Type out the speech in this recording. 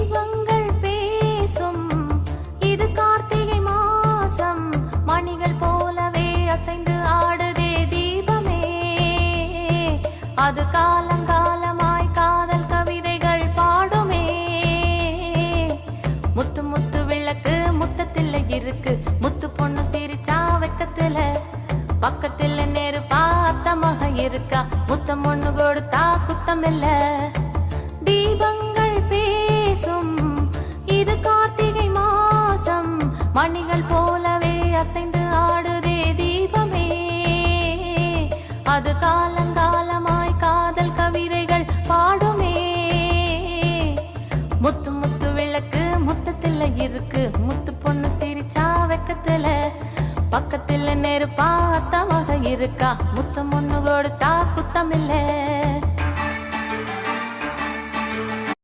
தீபங்கள் பேசும் இது கார்த்திகை மாசம் மணிகள் போலவே அசைந்து ஆடுதே தீபமே அது காலங்காலமாய் காதல் கவிதைகள் பாடுமே முத்து முத்து விளக்கு முத்தத்தில் இருக்கு முத்து பொண்ணு சிரிச்சா வெக்கத்துல பக்கத்தில் நேரு பார்த்தமாக இருக்கா முத்தம் ஒண்ணு கொடுத்தா குத்தமில்ல தீபங்கள் பேசும் இது கார்த்திகை மாசம் மணிகள் போலவே அசைந்து ஆடுதே தீபமே அது காலங்காலமாய் காதல் கவிதைகள் பாடுமே முத்து முத்து விளக்கு முத்தத்தில் இருக்கு முத்து பொண்ணு சிரிச்சா வெக்கத்துல பக்கத்தில் நெருப்பா அத்தமாக இருக்கா முத்தம் ஒண்ணு கொடுத்தா குத்தமில்ல